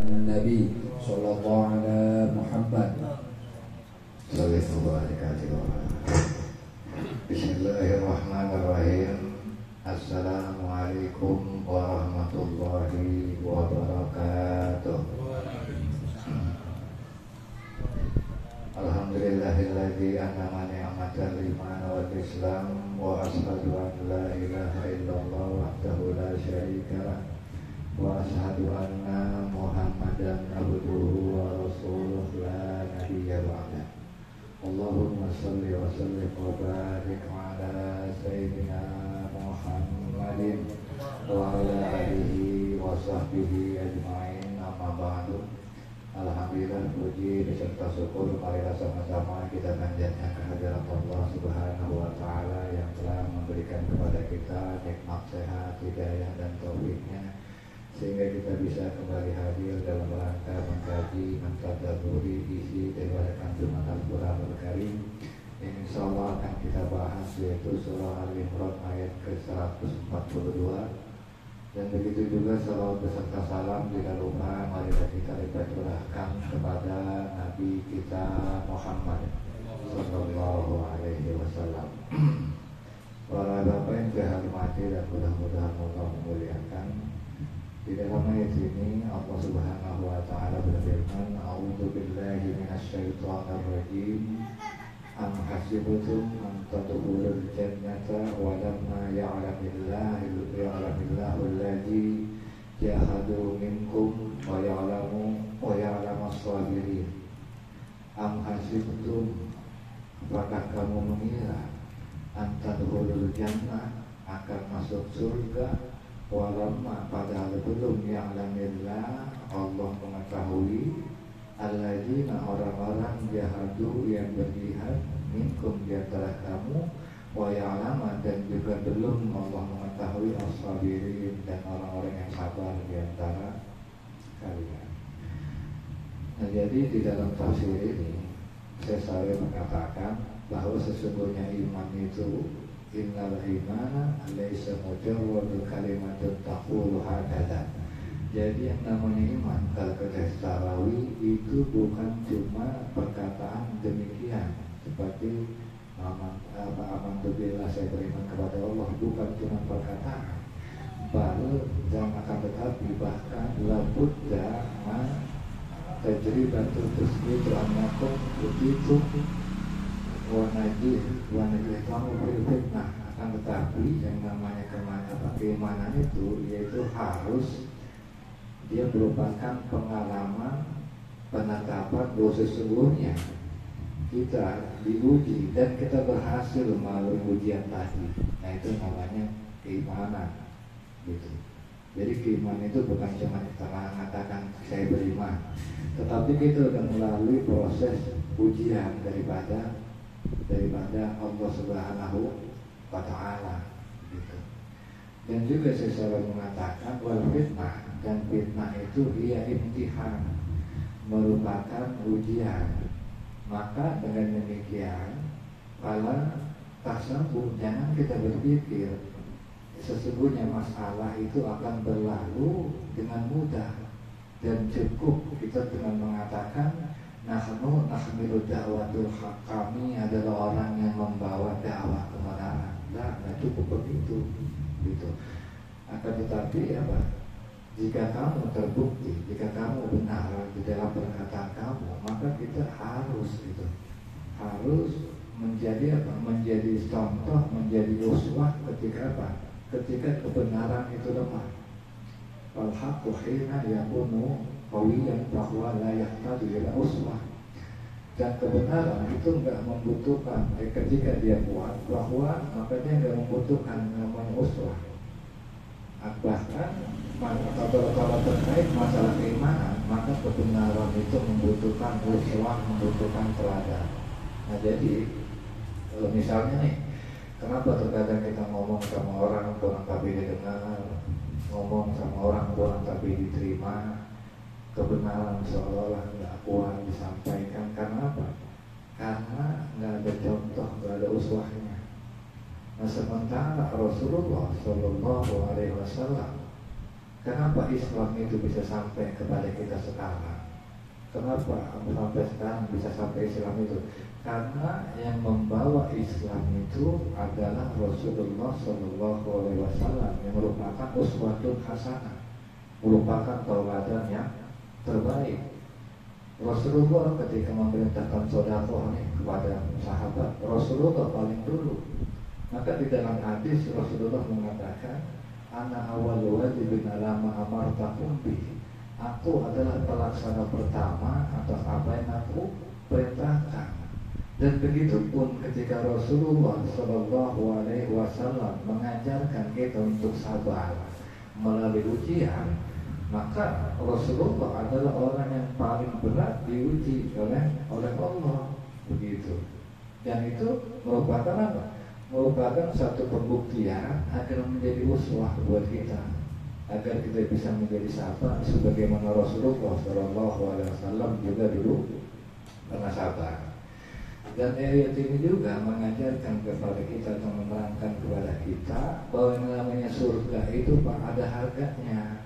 Nabi sallallahu ala Muhammad. Bismillahirrahmanirrahim. Assalamualaikum warahmatullahi wabarakatuh. Alhamdulillahilladzi an'ama ni'matan liman wal Islam wa asyhadu an la ilaha illallah wahdahu la syarika lah wa asyhadu anna Muhammadan abduhu wa rasuluh la nabiyya ba'dah. Allahumma shalli wa sallim wa barik ala sayyidina Muhammadin wa ala alihi wa sahbihi ajma'in, amma ba'du. Alhamdulillah, puji beserta syukur marilah sama-sama kita panjatkan kehadirat Allah Subhanahu wa taala yang telah memberikan kepada kita nikmat sehat, hidayah dan taufiknya sehingga kita bisa kembali hadir dalam rangka mengkaji mentadabburi isi daripada kandungan Al-Qur'anul Karim. Insyaallah akan kita bahas yaitu surah Al-Imran ayat ke-142. Dan begitu juga salawat beserta salam tidak lupa marilah kita curahkan kepada Nabi kita Muhammad sallallahu alaihi wasallam. Para bapak yang saya hormati dan mudah-mudahan Allah memuliakan. Di dalam ayat ini Allah Subhanahu wa taala berfirman, "A'udzu billahi minasyaitonir rajim. Am hasibtum an tadkhulul jannata wa lamma ya'lamillahu alladzi jahadu minkum wa ya'lamu as-sabirin." Am hasibtum, apakah kamu mengira an tadkhulul jannah, akan masuk surga, wa lamma, padahal belum ya'lamillah, Allah mengetahui, alladzina, orang-orang jahadu yang berjihad, minkum di antara kamu, wa ya'lama, dan juga belum Allah mengetahui as-sabirin, dan orang-orang yang sabar di antara kalian. Nah, jadi di dalam tafsir ini saya selalu mengatakan bahwa sesungguhnya iman itu innal imana laysa mujarradu kalimatun taqulu hakadha. Jadi yang namanya iman kalau kita sarawi itu bukan cuma perkataan demikian seperti amantubillah, saya beriman kepada Allah, bukan cuma perkataan, baru dan akan tetapi bahkan labudda ma tajribatul tasbih annakum utitu wa najih kamu berfitnah. Akan tetapi yang namanya keimanan itu yaitu harus dia merupakan pengalaman penetapan bahwa sesungguhnya kita diuji dan kita berhasil melalui ujian tadi. Nah, itu namanya keimanan gitu. Jadi keimanan itu bukan cuma kita mengatakan saya beriman, tetapi kita sudah melalui proses ujian daripada Allah Subhanahu wa taala gitu. Dan juga saya selalu mengatakan wal fitnah, dan fitnah itu dia imtihan, merupakan ujian. Maka dengan demikian pala tasawuf, jangan kita berpikir sesungguhnya masalah itu akan berlalu dengan mudah dan cukup kita dengan mengatakan nahmilu da'watul haq, kami adalah orang yang membawa dakwah kebenaran. Nah, cukup begitu gitu. Akan tetapi apa? Jika kamu terbukti, jika kamu benar di dalam perkataan kamu, maka kita harus menjadi apa? Menjadi contoh, menjadi uswah ketika apa? Ketika kebenaran itu lemah. Wal haqqu hina yakunu qawiyan bahwa la yahtaju ila uswah. Dan kebenaran itu enggak membutuhkan ketika dia kuat bahwa maka dia enggak membutuhkan namanya uswah. Bahkan kalau terkait masalah keimanan, maka kebenaran itu membutuhkan uswah, membutuhkan teladan. Nah, jadi misalnya nih, kenapa terkadang kita ngomong sama orang kurang tapi didengar, ngomong sama orang kurang tapi diterima, kebenaran seolah-olah nggak kuat disampaikan. Karena apa? Karena nggak ada contoh, nggak ada uswahnya. Nah, sementara Rasulullah Shallallahu Alaihi Wasallam Kenapa Islam itu bisa sampai kepada kita sekarang? Kenapa sampai sekarang bisa sampai Islam itu? Karena yang membawa Islam itu adalah Rasulullah Shallallahu Alaihi Wasallam yang merupakan uswatun hasanah, merupakan tauladan yang terbaik. Rasulullah ketika memerintahkan sedekah kepada sahabat, Rasulullah paling dulu. Maka di dalam hadis Rasulullah mengatakan, Ana awal wajibin alama amartakum bih. Aku adalah pelaksana pertama atas apa yang aku perintahkan. Dan begitu pun ketika Rasulullah Shallallahu Alaihi Wasallam mengajarkan kita untuk sabar melalui ujian, maka Rasulullah adalah orang yang paling berat diuji oleh Allah, begitu. Dan itu merupakan apa? Merupakan satu pembuktian agar menjadi uswah buat kita, agar kita bisa menjadi sahabat sebagaimana Rasulullah Shallallahu Alaihi Wasallam juga dulu pernah sabar. Dan ayat ini juga mengajarkan kepada kita atau menerangkan kepada kita bahwa yang namanya surga itu ada harganya,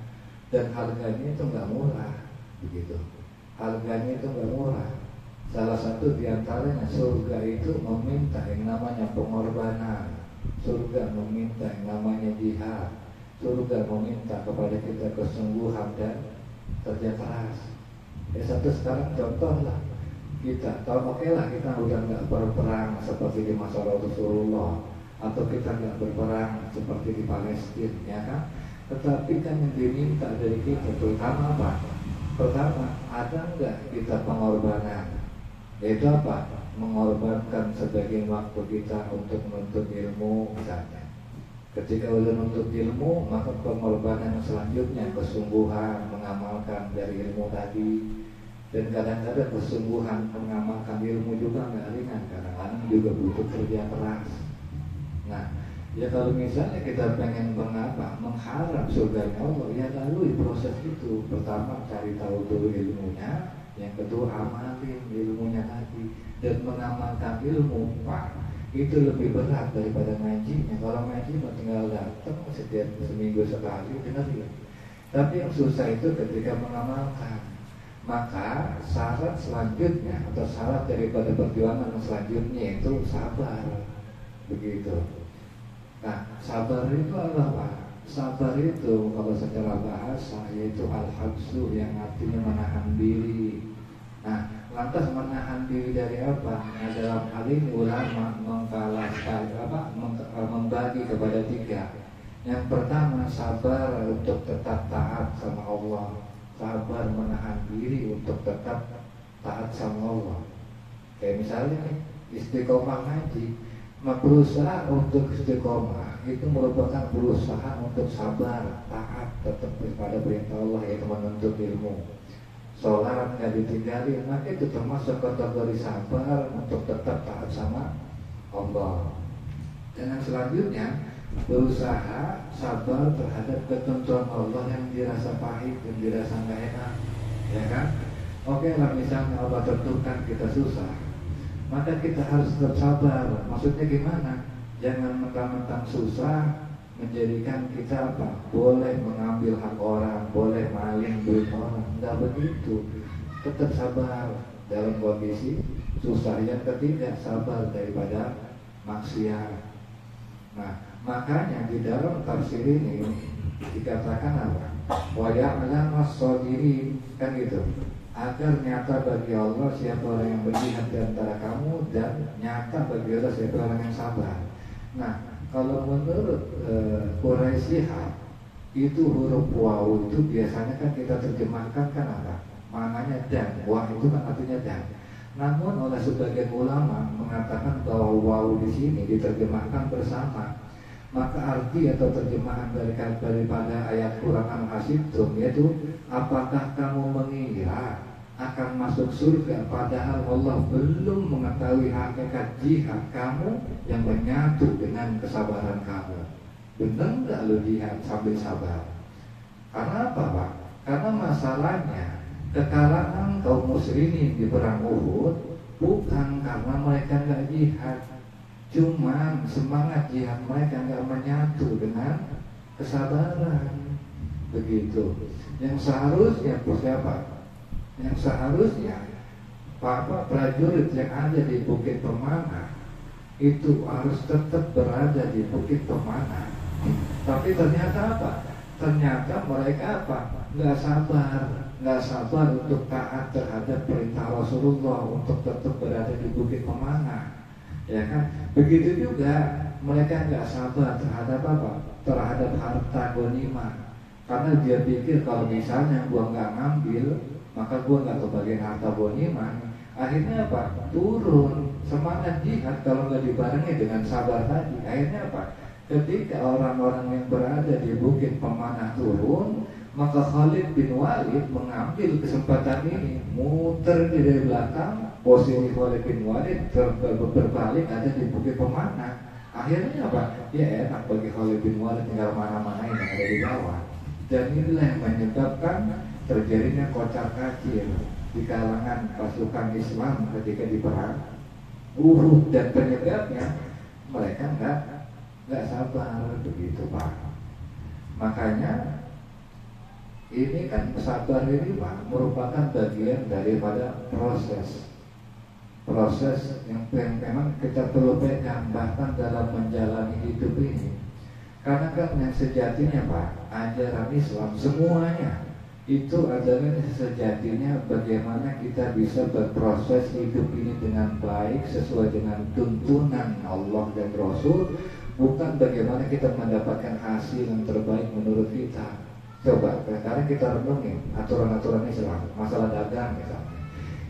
dan harganya itu nggak murah, begitu. Harganya itu nggak murah. Salah satu diantaranya surga itu meminta yang namanya pengorbanan, surga meminta yang namanya jihad, surga meminta kepada kita kesungguhan dan kerja keras. Satu sekarang contoh lah, kita tahu oke lah kita udah nggak berperang seperti di masa Rasulullah, atau kita nggak berperang seperti di Palestina, ya kan? Tetapi kan yang diminta dari kita terutama apa? Pertama, ada nggak kita pengorbanan? Yaitu apa? Mengorbankan sebagian waktu kita untuk menuntut ilmu misalnya. Ketika udah menuntut ilmu, maka pengorbanan selanjutnya kesungguhan mengamalkan dari ilmu tadi. Dan kadang-kadang kesungguhan mengamalkan ilmu juga nggak ringan, kadang-kadang juga butuh kerja keras. Nah, ya kalau misalnya kita pengen mengharap surganya Allah, ya lalui proses itu. Pertama cari tahu dulu ilmunya, yang kedua amalin ilmunya tadi, dan mengamalkan ilmu, Pak, itu lebih berat daripada ngajinya. Kalau ngaji tinggal datang setiap seminggu sekali, benar ya. Tapi yang susah itu ketika mengamalkan. Maka syarat selanjutnya atau syarat daripada perjuangan selanjutnya itu sabar, begitu. Nah, sabar itu adalah apa? Sabar itu kalau secara bahasa yaitu al-habsu, yang artinya menahan diri. Nah, lantas menahan diri dari apa? Nah, dalam hal ini ulama membagi kepada tiga. Yang pertama, sabar untuk tetap taat sama Allah. Sabar menahan diri untuk tetap taat sama Allah. Kayak misalnya nih, istiqomah ngaji, berusaha untuk istiqomah itu merupakan berusaha untuk sabar, taat tetap kepada perintah Allah, yaitu menuntut ilmu. Sholat nggak ditinggalin, maka itu termasuk kategori sabar untuk tetap taat sama Allah. Dan yang selanjutnya, berusaha sabar terhadap ketentuan Allah yang dirasa pahit, yang dirasa nggak enak, ya kan? Oke lah, misalnya Allah tentukan kita susah, maka kita harus tetap sabar. Maksudnya gimana? Jangan mentang-mentang susah menjadikan kita apa? Boleh mengambil hak orang, boleh maling duit orang, nggak begitu. Tetap sabar dalam kondisi susah. Yang ketiga, sabar daripada maksiat. Nah, makanya di dalam tafsir ini dikatakan apa? Wa ya'lam as-sabirin, kan gitu. Agar nyata bagi Allah siapa orang yang berjihad di antara kamu, dan nyata bagi Allah siapa orang yang sabar. Nah, kalau menurut Quraisyihab itu huruf waw itu biasanya kan kita terjemahkan kan apa? Maknanya dan. Wah itu kan artinya dan. Namun oleh sebagian ulama mengatakan bahwa waw di sini diterjemahkan bersama. Maka arti atau terjemahan daripada ayat Quran Al-Hasibtum yaitu, apakah kamu mengira akan masuk surga padahal Allah belum mengetahui hakikat jihad kamu yang menyatu dengan kesabaran kamu. Benar nggak lo jihad sambil sabar? Karena apa, Pak? Karena masalahnya kekalahan kaum muslimin di perang Uhud bukan karena mereka nggak jihad, cuman semangat jihad mereka nggak menyatu dengan kesabaran. begitu. Yang seharusnya siapa? Yang seharusnya prajurit yang ada di Bukit Pemana itu harus tetap berada di Bukit Pemana. Tapi ternyata apa? Ternyata mereka apa? Nggak sabar untuk taat terhadap perintah Rasulullah untuk tetap berada di Bukit Pemana. Ya kan? Begitu juga mereka nggak sabar terhadap apa? Terhadap harta ghanimah. Karena dia pikir kalau misalnya gua nggak ngambil, maka gua nggak kebagian harta ghanimah. Akhirnya apa? Turun semangat jihad kalau nggak dibarengi dengan sabar tadi. Akhirnya apa? Ketika orang-orang yang berada di Bukit Pemanah turun, maka Khalid bin Walid mengambil kesempatan ini, muter dari belakang. Posisi Khalid bin Walid berbalik ada di Bukit Pemanah. Akhirnya apa? Ya enak bagi Khalid bin Walid tinggal mana-mana yang ada di bawah. Dan inilah yang menyebabkan terjadinya kocar-kacir di kalangan pasukan Islam ketika di perang Uhud, dan penyebabnya mereka nggak sabar begitu Pak. Makanya ini kan sabar ini Pak merupakan bagian daripada proses yang memang kita perlu pegang bahkan dalam menjalani hidup ini. Karena kan yang sejatinya Pak, ajaran Islam semuanya itu adalah sejatinya bagaimana kita bisa berproses hidup ini dengan baik sesuai dengan tuntunan Allah dan Rasul, bukan bagaimana kita mendapatkan hasil yang terbaik menurut kita. Coba sekarang kita renungin aturan-aturan Islam, masalah dagang misalnya.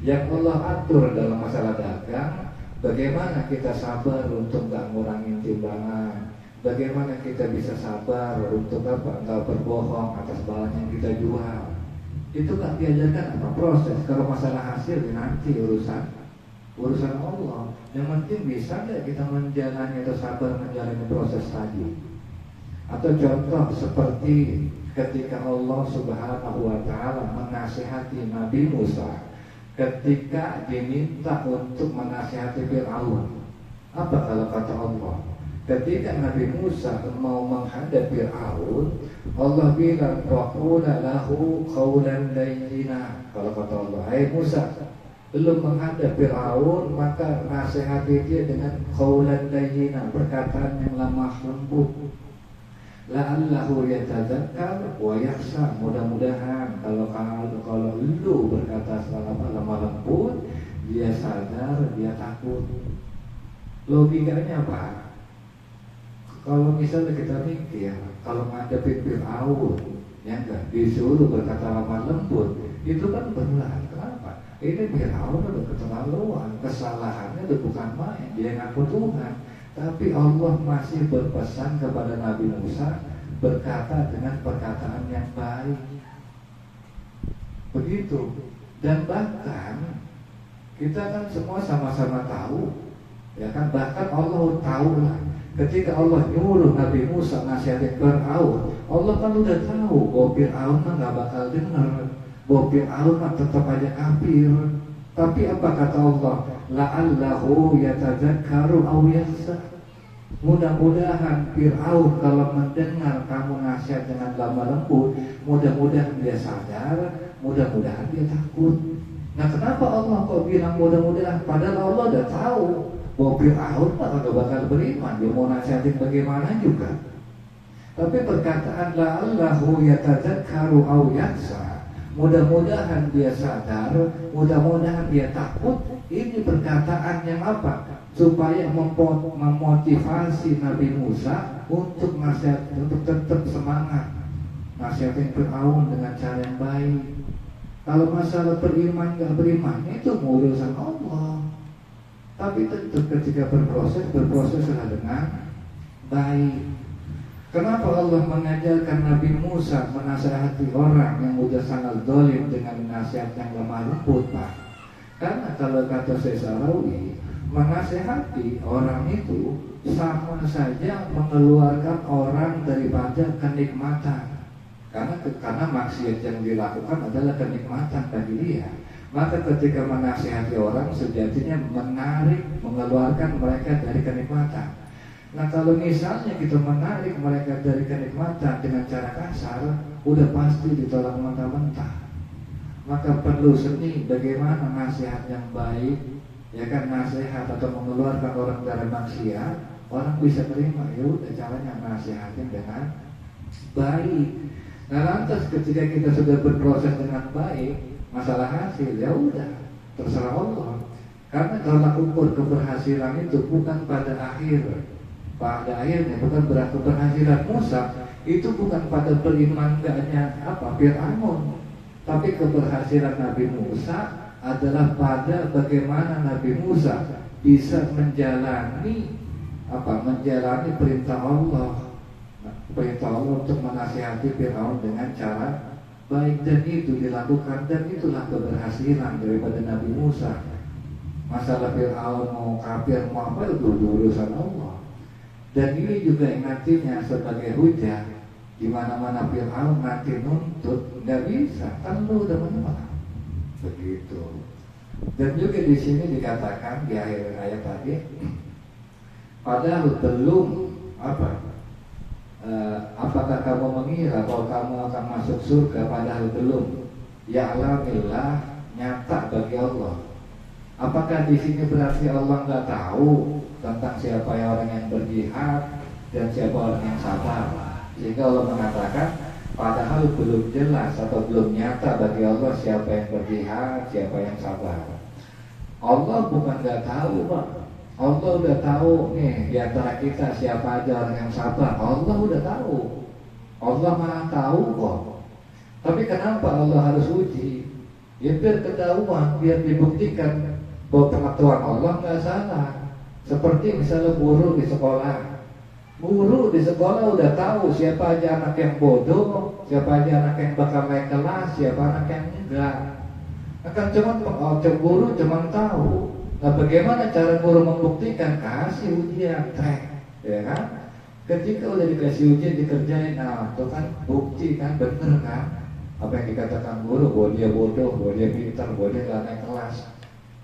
Yang Allah atur dalam masalah dagang, bagaimana kita sabar untuk nggak ngurangin timbangan, bagaimana kita bisa sabar untuk apa? Nggak berbohong atas barang yang kita jual. Itu kan diajarkan apa? Proses. Kalau masalah hasil nanti urusan Allah. Yang penting bisa nggak kita menjalani atau sabar menjalani proses tadi. Atau contoh seperti ketika Allah Subhanahu wa Ta'ala menasihati Nabi Musa ketika diminta untuk menasihati Fir'aun. Apa kalau kata Allah? Ketika Nabi Musa mau menghadap Fir'aun, Allah bilang waqula lahu qawlan layyina. Kalau kata Allah, hai Musa, belum menghadap Fir'aun, maka nasihati dia dengan qawlan layyina, perkataan yang lemah lembut. La'allahu yatadzakkar wa yakhsha. Mudah-mudahan kalau lu berkata lemah lembut, dia sadar, dia takut. Logikanya apa? Kalau misalnya kita mikir, kalau ngadepin Fir'aun, ya enggak, disuruh berkata lemah lembut, itu kan berat. Kenapa? Ini Fir'aun udah keterlaluan, kesalahannya udah bukan main, dia ngaku Tuhan. Tapi Allah masih berpesan kepada Nabi Musa berkata dengan perkataan yang baik. Begitu. Dan bahkan kita kan semua sama-sama tahu, ya kan, bahkan Allah tahu lah. Ketika Allah nyuruh Nabi Musa nasihatin Fir'aun, Allah kan udah tahu bahwa Fir'aun mah nggak bakal dengar, bahwa Fir'aun mah tetap aja kafir. Tapi apa kata Allah? La'allahu yatadzakkaru aw yakhsha. Mudah-mudahan Fir'aun kalau mendengar kamu nasihat dengan lemah lembut, mudah-mudahan dia sadar, mudah-mudahan dia takut. Nah, kenapa Allah kok bilang mudah-mudahan? Padahal Allah udah tahu bahwa Fir'aun gak bakal beriman, dia mau nasihatin bagaimana juga. Tapi perkataan la'allahu yatadzakkaru aw yakhsha, mudah-mudahan dia sadar, mudah-mudahan dia takut. Ini perkataan yang apa? Supaya memotivasi Nabi Musa untuk nasihat, untuk tetap semangat nasihatin Fir'aun dengan cara yang baik. Kalau masalah beriman gak beriman itu urusan Allah. Tapi tentu ketika berproseslah dengan baik. Kenapa Allah mengajarkan Nabi Musa menasihati orang yang sudah sangat zalim dengan nasihat yang lemah lembut, Pak? Karena kalau kata Sesarawi, menasihati orang itu sama saja mengeluarkan orang daripada kenikmatan. Karena maksiat yang dilakukan adalah kenikmatan bagi dia. Maka ketika menasihati orang sejatinya mengeluarkan mereka dari kenikmatan. Nah, kalau misalnya kita menarik mereka dari kenikmatan dengan cara kasar, udah pasti ditolak mentah-mentah. Maka perlu seni bagaimana nasihat yang baik, ya kan, nasihat atau mengeluarkan orang dari maksiat, orang bisa terima. Ya udah, caranya nasihatin dengan baik. Nah lantas ketika kita sudah berproses dengan baik, masalah hasil ya udah terserah Allah. Karena tolak ukur keberhasilan itu bukan pada akhirnya bukan berarti keberhasilan Musa itu bukan pada beriman enggaknya Fir'aun, tapi keberhasilan Nabi Musa adalah pada bagaimana Nabi Musa bisa menjalani perintah Allah untuk menasihati Fir'aun dengan cara baik, dan itu dilakukan, dan itulah keberhasilan daripada Nabi Musa. Masalah Fir'aun mau kafir mau apa itu urusan Allah. Dan ini juga ingatnya sebagai hujah di mana-mana Fir'aun nanti nuntut, nggak bisa, kan lu udah menolak. Begitu. Dan juga di sini dikatakan di akhir ayat tadi, padahal belum apakah kamu mengira bahwa kamu akan masuk surga padahal belum? Ya'lamillah, nyata bagi Allah. Apakah di sini berarti Allah nggak tahu tentang siapa orang yang berjihad dan siapa orang yang sabar? Sehingga Allah mengatakan padahal belum jelas atau belum nyata bagi Allah siapa yang berjihad, siapa yang sabar. Allah bukan nggak tahu, Pak. Allah udah tahu nih di antara kita siapa aja orang yang sabar. Allah udah tahu. Allah maha tahu kok. Tapi kenapa Allah harus uji? Ya biar ketahuan, biar dibuktikan bahwa pengetahuan Allah nggak salah. Seperti misalnya guru di sekolah. Guru di sekolah udah tahu siapa aja anak yang bodoh, siapa aja anak yang bakal naik kelas, siapa anak yang enggak. Akan guru cuma tahu. Nah bagaimana cara guru membuktikan? Kasih ujian, ya kan? Ketika udah dikasih ujian dikerjain, nah itu kan bukti kan, bener kan? Apa yang dikatakan guru bahwa dia bodoh, bahwa dia pintar, bahwa dia nggak naik kelas,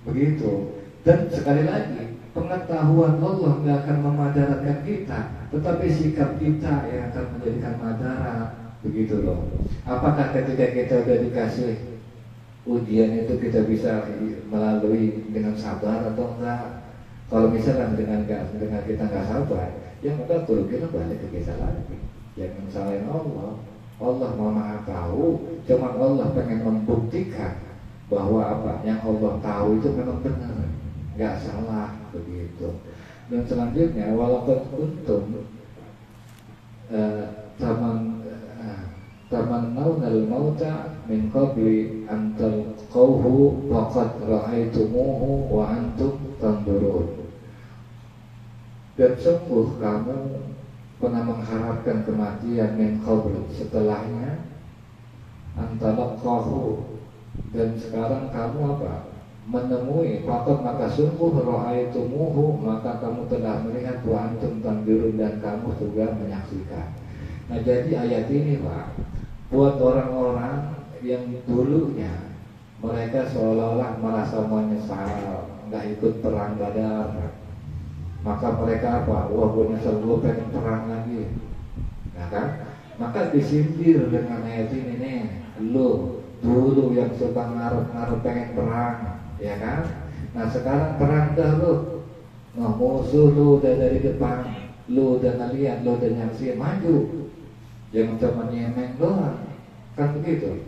begitu. Dan sekali lagi pengetahuan Allah nggak akan memadaratkan kita, tetapi sikap kita yang akan menjadikan madarat, begitu loh. Apakah ketika kita udah dikasih ujian itu kita bisa melalui dengan sabar atau enggak? Kalau misalnya dengan kita nggak sabar, ya maka guru kita balik ke kita lagi. Yang mensalahin Allah, Allah maha tahu, cuma Allah pengen membuktikan bahwa yang Allah tahu itu memang benar, nggak salah, begitu. Dan selanjutnya walaupun kuntum tamannawna al-mauta min qabli an talqawhu faqad ra'aitumuhu wa antum tanzurun. Dan sungguh kamu pernah mengharapkan kematian min qabli, setelahnya an talqawhu, dan sekarang kamu menemui faqad, maka sungguh ra'aitumuhu, maka kamu telah melihat wa antum tanzurun, dan kamu juga menyaksikan. Nah jadi ayat ini Pak, buat orang-orang yang dulunya mereka seolah-olah merasa menyesal nggak ikut perang Badar, maka mereka wah gue nyesel, gue pengen perang lagi, nah kan? Maka disindir dengan ayat ini nih, lu dulu yang suka ngarep-ngarep pengen perang, ya kan? Nah sekarang perang dah lu, nah musuh lu udah dari depan, lu udah ngeliat, lu udah nyaksiin, maju. Yang cuma nyemeng doang, kan begitu.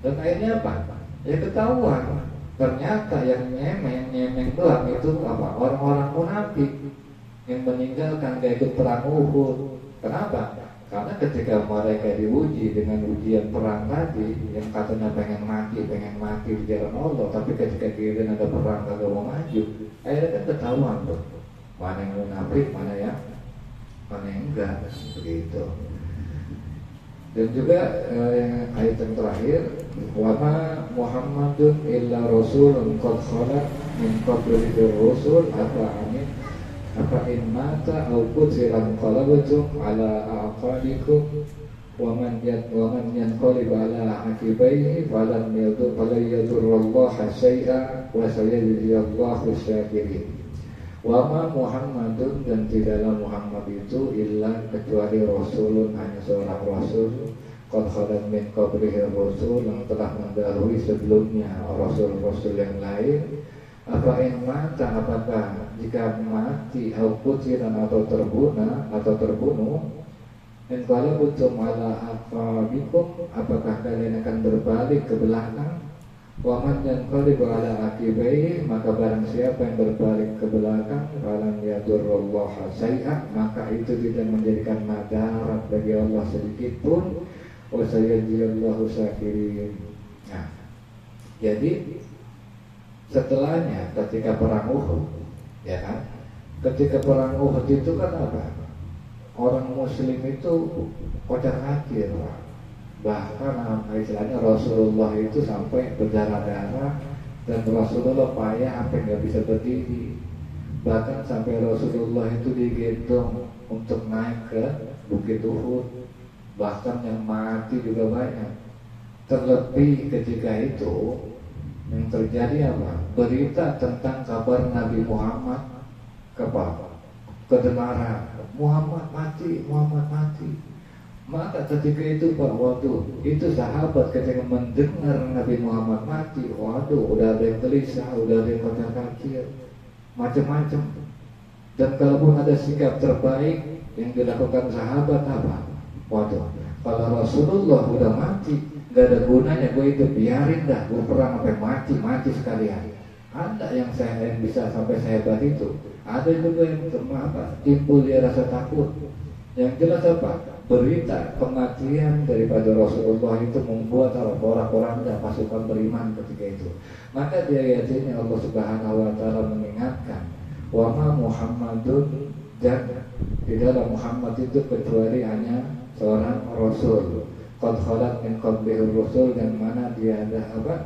Dan akhirnya apa? Ya ketahuan. Ternyata yang nyemeng doang itu orang-orang munafik yang meninggalkan gak ikut perang Uhud. Kenapa? Karena ketika mereka diuji dengan ujian perang tadi, yang katanya pengen mati di jalan Allah, tapi ketika kira ada perang kagak mau maju, akhirnya kan ketahuan tuh mana yang munafik, mana yang enggak, begitu. Dan juga ayat yang terakhir, wa ma Muhammadun illa rasulun qad khalat min qablihi rusul apa in mata aw qutila qalabtum ala aqabikum wa man yanqalib ala aqibaihi falan yadurrullaha syai'a wa sayajziyallahu syakirin. Wa ma Muhammadun, dan tidaklah Muhammad itu illa kecuali rasulun, hanya seorang rasul, qad khalat min qablihi rusul, yang telah mendahului sebelumnya rasul-rasul yang lain. Apa in mata, apakah jika mati au qutilan atau terbunuh in qalabutum ala aqabikum, apakah kalian akan berbalik ke belakang? Wa man yanqalibu ala aqibaihi, maka barang siapa yang berbalik ke belakang falan yadurrullaha syai'a, maka itu tidak menjadikan madarat bagi Allah sedikit pun. Wa sayajzillahu syakirin. Nah, jadi setelahnya ketika perang Uhud, ya kan? Ketika perang Uhud itu kan apa? Orang muslim itu kocar-kacir, bahkan istilahnya Rasulullah itu sampai berdarah-darah dan Rasulullah payah sampai nggak bisa berdiri, bahkan sampai Rasulullah itu digendong untuk naik ke Bukit Uhud, bahkan yang mati juga banyak. Terlebih ketika itu yang terjadi apa? Berita tentang kabar Nabi Muhammad kebenaran, Muhammad mati. Maka ketika itu Pak, itu sahabat ketika mendengar Nabi Muhammad mati, udah ada yang gelisah, udah ada yang kocar-kacir, macam-macam. Dan kalaupun ada sikap terbaik yang dilakukan sahabat apa? Kalau Rasulullah udah mati, gak ada gunanya gue itu, biarin dah, gue perang sampai mati sekalian. Ada yang bisa sampai sehebat itu. Ada juga yang timbul dia rasa takut. Yang jelas apa? Berita kematian daripada Rasulullah itu membuat orang-orang dan pasukan beriman ketika itu. Maka di ayat ini Allah Subhanahu wa taala mengingatkan, wa ma Muhammadun, dan di dalam Muhammad itu kecuali hanya seorang rasul. Qad khalat min qablihi rusul, yang mana dia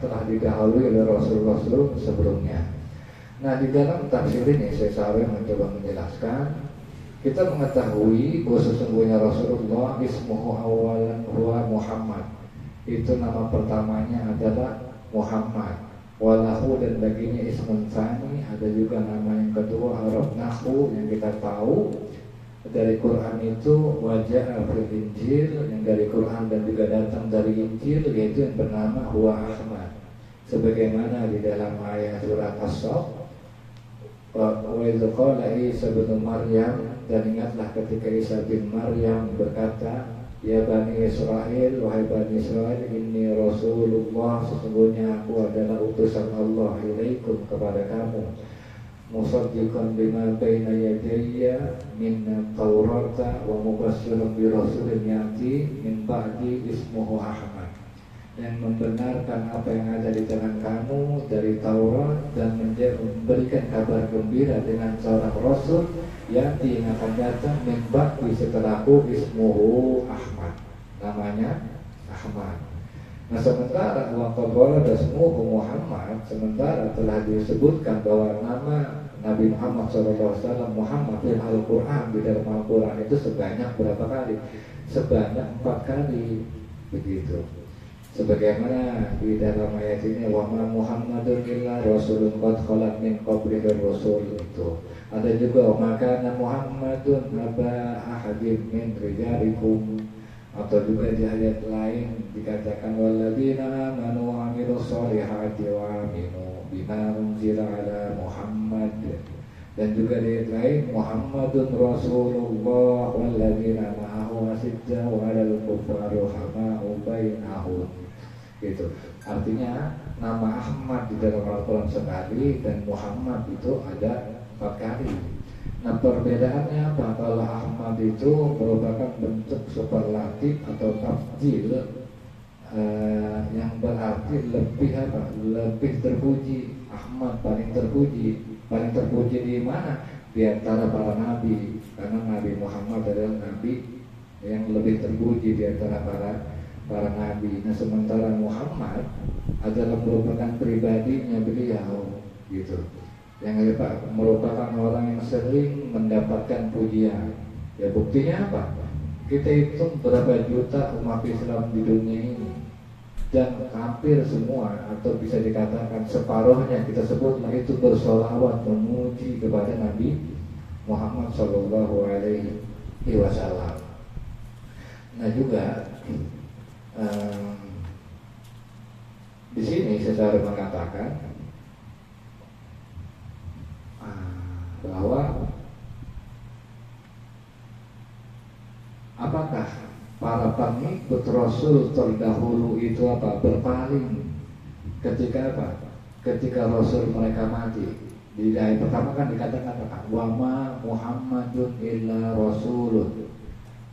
telah didahului oleh rasul-rasul sebelumnya. Nah, di dalam tafsir ini saya mencoba menjelaskan, kita mengetahui bahwa sesungguhnya Rasulullah ismuhu awalan huwa Muhammad, itu nama pertamanya adalah Muhammad. Walahu, dan baginya ismun tsani, ada juga nama yang kedua arafnahu, yang kita tahu dari Quran itu wajah fil Injil, yang dari Quran dan juga datang dari Injil, yaitu yang bernama huwa Ahmad, sebagaimana di dalam ayat surat As-Saff, wa idz qala Isa bin Maryam, dan ingatlah ketika Isa bin Maryam berkata, ya Bani Israel, wahai Bani Israel, inni Rasulullah, sesungguhnya aku adalah utusan Allah ilaikum, kepada kamu, musaddiqan bima baina yadayya min Taurata wa mubasysyiran bi rasulin ya'ti min ba'di ismuhu Ahmad, yang membenarkan apa yang ada di tangan kamu dari Taurat, dan memberikan kabar gembira dengan seorang rasul yang akan datang min ba'di setelahku ismuhu Ahmad, namanya Ahmad. Nah, sementara waqad warada ismuhu Muhammad, sementara telah disebutkan bahwa nama Nabi Muhammad SAW Muhammad di Al-Quran, di dalam Al-Quran itu sebanyak berapa kali? Sebanyak 4 kali, begitu. Sebagaimana di dalam ayat ini, wa ma Muhammadun illa rasulun qad khalat min qablihi rusul, itu. Ada juga wa kana Muhammadun aba ahadin min rijalikum, atau juga di ayat lain dikatakan walladzina amanu wa amilus solihati wa aminu bima unzila ala Muhammad, dan juga di ayat lain Muhammadun Rasulullah walladzina ma'ahu asyiddaa'u 'alal kuffari rahama'u bainahum, gitu. Artinya nama Ahmad di dalam Al-Quran sekali dan Muhammad itu ada 4 kali. Nah, perbedaannya apa? Kalau Ahmad itu merupakan bentuk superlatif atau tafdil, yang berarti lebih lebih terpuji. Ahmad paling terpuji. Paling terpuji di mana? Di antara para nabi, karena Nabi Muhammad adalah nabi yang lebih terpuji di antara para nabi. Nah, sementara Muhammad adalah merupakan pribadinya beliau, gitu, yang merupakan orang yang sering mendapatkan pujian. Ya, buktinya apa? Kita hitung berapa juta umat Islam di dunia ini, dan hampir semua atau bisa dikatakan separuhnya kita sebutlah itu bersolawat memuji kepada Nabi Muhammad SAW. Nah, juga Di sini secara mengatakan bahwa apakah para pengikut Rasul terdahulu itu berpaling ketika ketika Rasul mereka mati. Di ayat pertama kan dikatakan wa ma Muhammadun illa rasulun.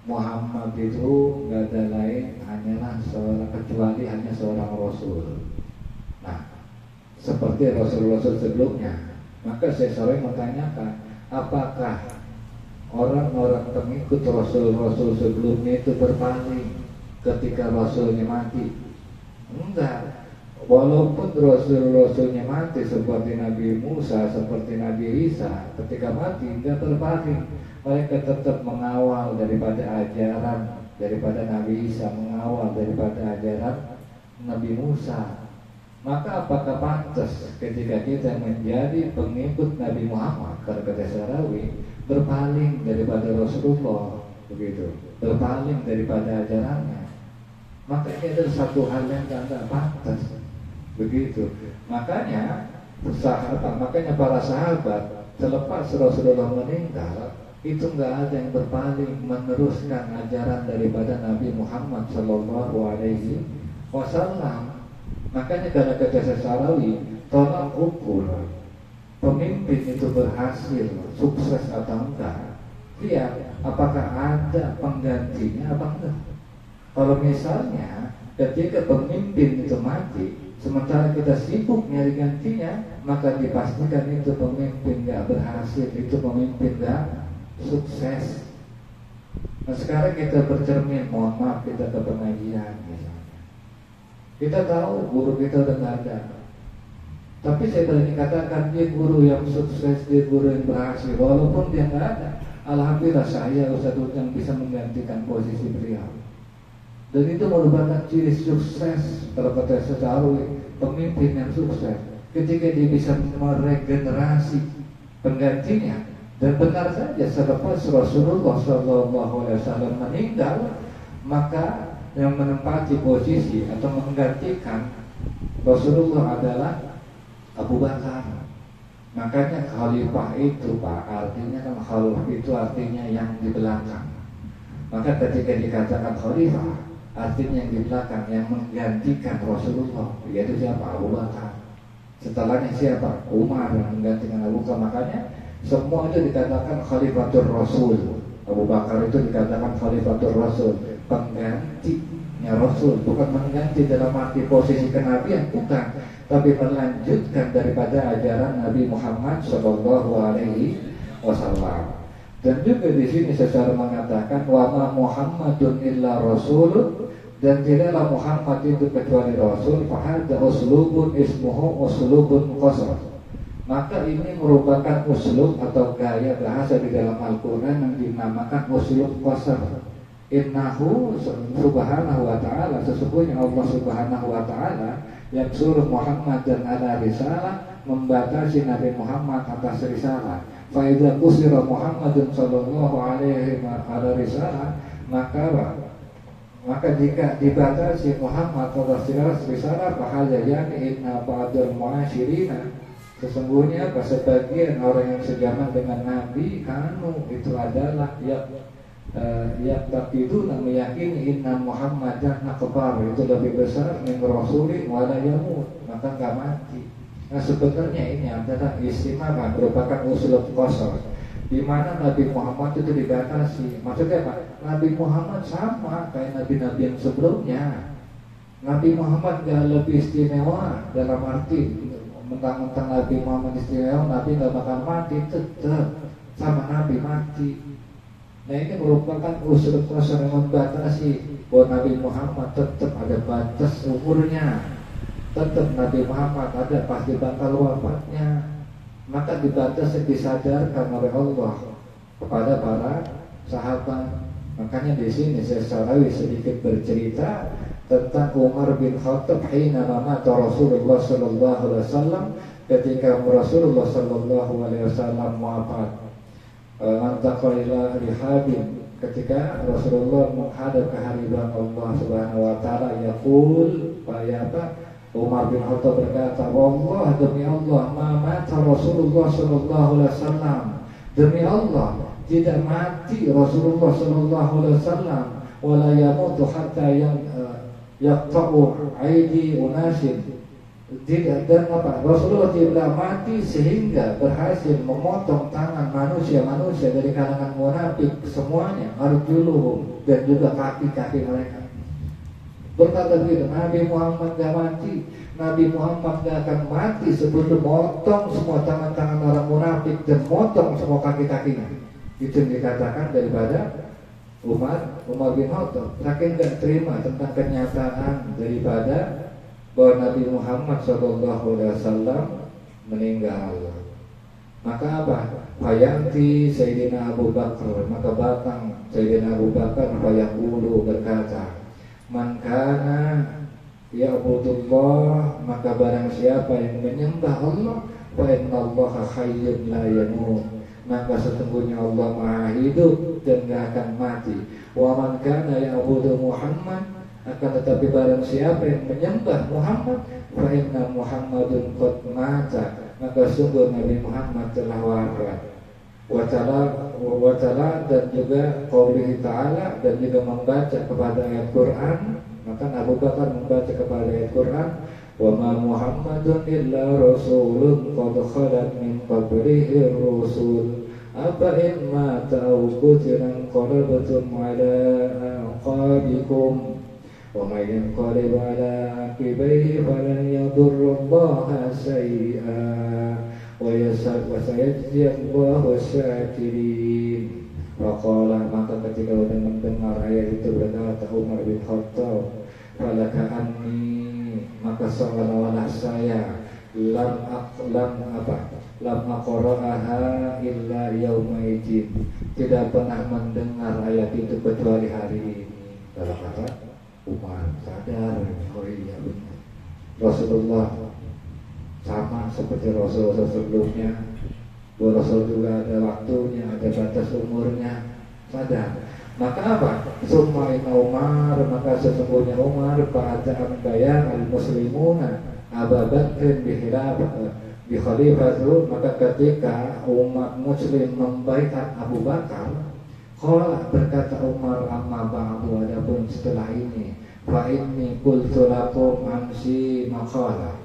Muhammad itu gak ada lain hanyalah seorang, kecuali hanya seorang rasul. Nah, seperti rasul-rasul sebelumnya. Maka saya sering menanyakan, apakah orang-orang pengikut rasul-rasul sebelumnya itu berpaling ketika rasulnya mati? Enggak. Walaupun rasul-rasulnya mati seperti Nabi Musa, seperti Nabi Isa, ketika mati enggak berpaling. Mereka tetap mengawal daripada ajaran daripada Nabi Isa, mengawal daripada ajaran Nabi Musa. Maka apakah pantas ketika kita menjadi pengikut Nabi Muhammad, kata Sarawi, berpaling daripada Rasulullah, begitu, berpaling daripada ajarannya? Maka ini adalah satu hal yang tidak pantas, begitu. Makanya para sahabat selepas Rasulullah meninggal itu nggak ada yang berpaling meneruskan ajaran daripada Nabi Muhammad Sallallahu Alaihi Wasallam. Makanya karena kata Sarawi, tolong ukur pemimpin itu berhasil, sukses atau enggak, lihat apakah ada penggantinya apa enggak. Kalau misalnya ketika pemimpin itu mati, sementara kita sibuk nyari gantinya, maka dipastikan itu pemimpin nggak berhasil, itu pemimpin nggak sukses. Nah sekarang kita bercermin, mohon maaf, kita ke pengajian misalnya. Kita tahu guru kita udah nggak ada, tapi saya berani katakan dia guru yang sukses, dia guru yang berhasil. Walaupun dia nggak ada, alhamdulillah saya Ustadz yang bisa menggantikan posisi beliau. Dan itu merupakan ciri sukses kalau kata Sarawi, pemimpin yang sukses ketika dia bisa meregenerasi penggantinya. Dan benar saja selepas Rasulullah SAW meninggal, maka yang menempati posisi atau menggantikan Rasulullah adalah Abu Bakar. Makanya khalifah itu artinya kan khalifah itu artinya yang di belakang. Maka ketika dikatakan khalifah, artinya yang di belakang, yang menggantikan Rasulullah, yaitu siapa? Abu Bakar. Setelahnya siapa? Umar yang menggantikan Abu Bakar. Makanya semua itu dikatakan Khalifatul Rasul. Abu Bakar itu dikatakan Khalifatul Rasul, penggantinya Rasul. Bukan mengganti dalam arti posisi kenabian, bukan, tapi melanjutkan daripada ajaran Nabi Muhammad Sallallahu Alaihi Wasallam. Dan juga di sini secara mengatakan wa ma Muhammadun illa rasulun, dan tidaklah Muhammad itu kecuali Rasul. Fahadha uslubun ismuhu uslubun qasr. Maka ini merupakan uslub atau gaya bahasa di dalam Al-Quran yang dinamakan uslub qasr. Innahu subhanahu wa ta'ala, sesungguhnya Allah subhanahu wa ta'ala yang suruh Muhammad dan ala risalah, membatasi Nabi Muhammad atas risalah. Fa'idha kusira Muhammadun sallallahu alaihi ala risalah, maka jika dibatasi Muhammad atas risalah, fahadha yani inna ba'dal mu'asyirina, sesungguhnya sebagian orang yang sejaman dengan Nabi itu adalah itu meyakini inna Muhammadan akbar, itu lebih besar min rasulin wala yamut, maka enggak mati. Nah sebenarnya ini adalah istimewa, merupakan uslub qasr, di mana Nabi Muhammad itu dibatasi. Maksudnya apa? Nabi Muhammad sama kayak nabi-nabi yang sebelumnya. Nabi Muhammad gak lebih istimewa dalam arti mentang-mentang Nabi Muhammad istimewa, Nabi gak bakal mati, tetap sama Nabi mati. Nah ini merupakan usul qasr yang membatasi bahwa Nabi Muhammad tetap ada batas umurnya, tetap Nabi Muhammad ada pasti bakal wafatnya. Maka dibatasi, disadarkan oleh Allah kepada para sahabat. Makanya di sini saya Sarawi sedikit bercerita tentang Umar bin Khattab hina mata Rasulullah sallallahu alaihi wasallam, ketika Rasulullah sallallahu alaihi wasallam wafat. Antaqala rihabin ketika Rasulullah menghadap kehadiran Allah Subhanahu wa taala, yaqul Umar bin Khattab berkata, "Wallah, demi Allah, ma mata Rasulullah sallallahu alaihi wasallam." Demi Allah, tidak mati Rasulullah sallallahu alaihi wasallam, wala yamutu hatta yaqta'u aidi unasin. Tidak, dan Rasulullah tidak mati sehingga berhasil memotong tangan manusia dari kalangan munafik semuanya, arjuluhum, dan juga kaki-kaki mereka. Berkata begitu, Nabi Muhammad gak mati, Nabi Muhammad gak akan mati sebelum motong semua tangan-tangan orang munafik dan motong semua kaki-kakinya. Itu yang dikatakan daripada Umar bin Khattab. Saking gak terima tentang kenyataan daripada bahwa Nabi Muhammad SAW meninggal. Maka apa? Fayanti Sayyidina Abu Bakar, maka batang Sayyidina Abu Bakar fayaqulu berkata, "Man kana ya'budullah," maka barang siapa yang menyembah Allah, fa innallaha hayyun la yamut, maka sesungguhnya Allah Maha hidup dan gak akan mati. Wa man kana ya'budu Muhammad, akan tetapi barang siapa yang menyembah Muhammad, fa inna Muhammadun qad mata, maka sungguh Nabi Muhammad telah wafat. Wa ta'ala, dan juga qaulihi ta'ala, dan juga membaca kepada ayat Quran. Maka Abu Bakar membaca kepada ayat Quran, "Wa ma Muhammadun illa rasulun qad khalat min qablihi rusul, afa in mata aw qutila qalabtum ala aqabikum, wa may yanqalib ala aqibaihi falan yadurrullaha shay'an wa sayajziyallahu asy-syakirin." Faqala, maka ketika sudah mendengar ayat itu berkata Umar bin Khattab, "Falaka anni," maka seolah-olah saya lam aqra'aha illa yaumaidin, tidak pernah mendengar ayat itu kecuali hari ini. Dalam kata Umar sadar, oh iya benar, Rasulullah sama seperti Rasul-Rasul sebelumnya, bahwa Rasul juga ada waktunya, ada batas umurnya, sadar. Maka apa? Summa inna Umar, maka sesungguhnya Umar ba'da'an bayar al-muslimuna Abu Bakr bi khalifatu, maka ketika umat muslim membaiat Abu Bakar, qala, berkata Umar, amma ba'du, adapun setelah ini, fa inni qultu lakum amsi maqala,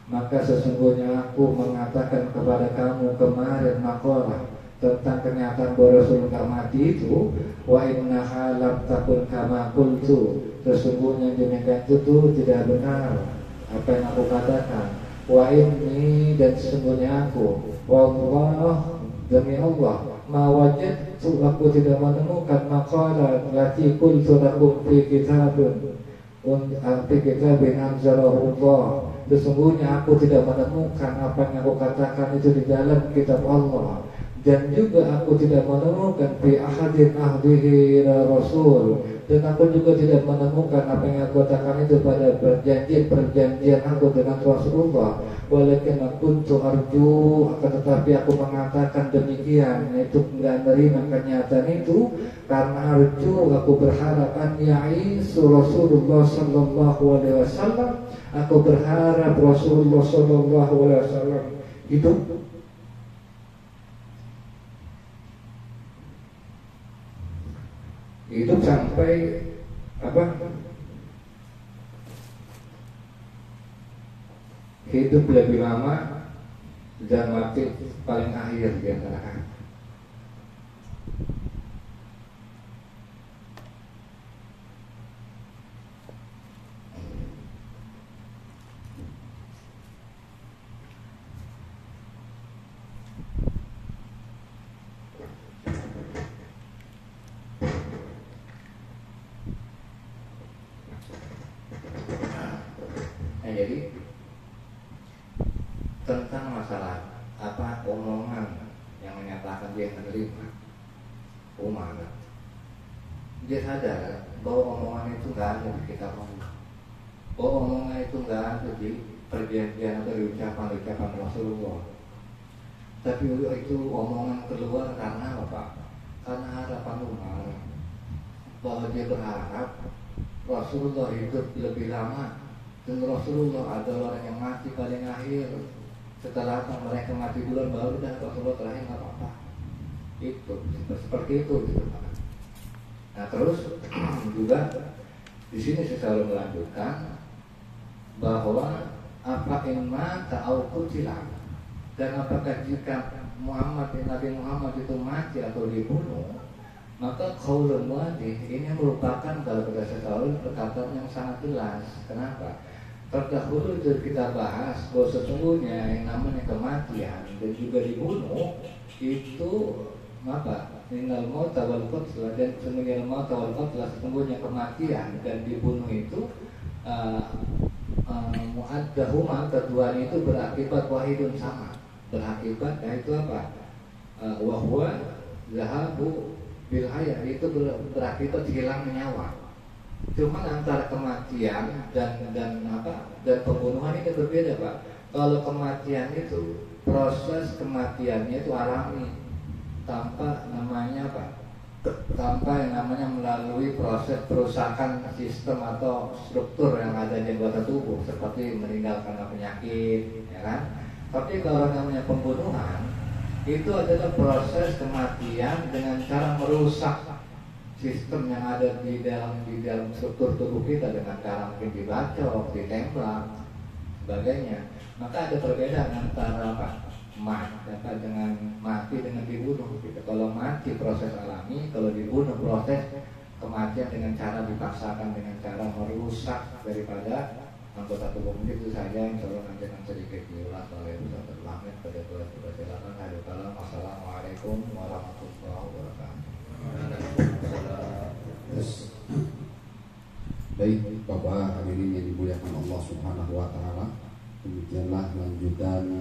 maka sesungguhnya aku mengatakan kepada kamu kemarin maqalah tentang kenyataan bahwa Rasul tak mati itu, wa inna halam takun kama qultu, sesungguhnya demikian itu tidak benar apa yang aku katakan. Wa inni, dan sesungguhnya aku, wallah, demi Allah, ma wajadtu, aku tidak menemukan maqalah lati qultu lakum fi kitabun anzalahu, sesungguhnya aku tidak menemukan apa yang aku katakan itu di dalam kitab Allah, dan juga aku tidak menemukan fi ahadin ahdihi rasul, dan aku juga tidak menemukan apa yang aku katakan itu pada perjanjian aku dengan Rasulullah. Walakin kuntu arju, akan tetapi aku mengatakan demikian, yaitu enggak menerima kenyataan itu karena arju, aku berharap an ya'isu Rasulullah sallallahu alaihi wasallam, aku berharap Rasulullah sallallahu alaihi wasallam hidup sampai hidup lebih lama dan mati paling akhir di antara kami. Jadi tentang masalah omongan yang menyatakan dia menerima Umar, dia sadar bahwa omongan itu nggak ada di kitab Allah, bahwa omongan itu nggak ada di perjanjian atau di ucapan Rasulullah. Tapi itu omongan keluar karena apa? Karena harapan Umar bahwa dia berharap Rasulullah hidup lebih lama, dan Rasulullah adalah orang yang mati paling akhir. Setelah mereka mati duluan baru dah Rasulullah terakhir, nggak apa-apa. Itu seperti itu gitu. Nah terus juga di sini saya selalu melanjutkan bahwa apa inma ta'au qutila, dan apakah jika Nabi Muhammad itu mati atau dibunuh, maka qaulun wadih ini merupakan, kalau kita selalu perkataan yang sangat jelas. Kenapa? Terdahulu sudah kita bahas bahwa sesungguhnya yang namanya kematian dan juga dibunuh itu apa? Innal mauta wal qatla, dan sesungguhnya mauta wal qatla, sesungguhnya kematian dan dibunuh itu muaddahuma, keduanya itu berakibat wahidun, sama. Berakibat yaitu apa? Wahwa zahabu bil haya, itu berakibat hilang nyawa. Cuma antara kematian dan pembunuhan itu berbeda, Pak. Kalau kematian itu proses kematiannya itu alami, tanpa namanya apa? Tanpa yang namanya melalui proses perusakan sistem atau struktur yang ada di anggota tubuh, seperti meninggal karena penyakit, ya kan? Tapi kalau namanya pembunuhan itu adalah proses kematian dengan cara merusak sistem yang ada di dalam struktur tubuh kita, dengan cara mungkin dibacok, ditembak, sebagainya. Maka ada perbedaan antara apa? Dengan mati dengan dibunuh gitu. Kalau mati proses alami, kalau dibunuh proses kematian dengan cara dipaksakan, dengan cara merusak daripada anggota tubuh. Mungkin itu saja yang saya nanti akan sedikit diulas oleh Ustaz Terlamit pada bulan silakan. Wassalamualaikum warahmatullahi wabarakatuh. Yes. Baik Bapak hadirin yang dimuliakan Allah Subhanahu wa taala, demikianlah lanjutan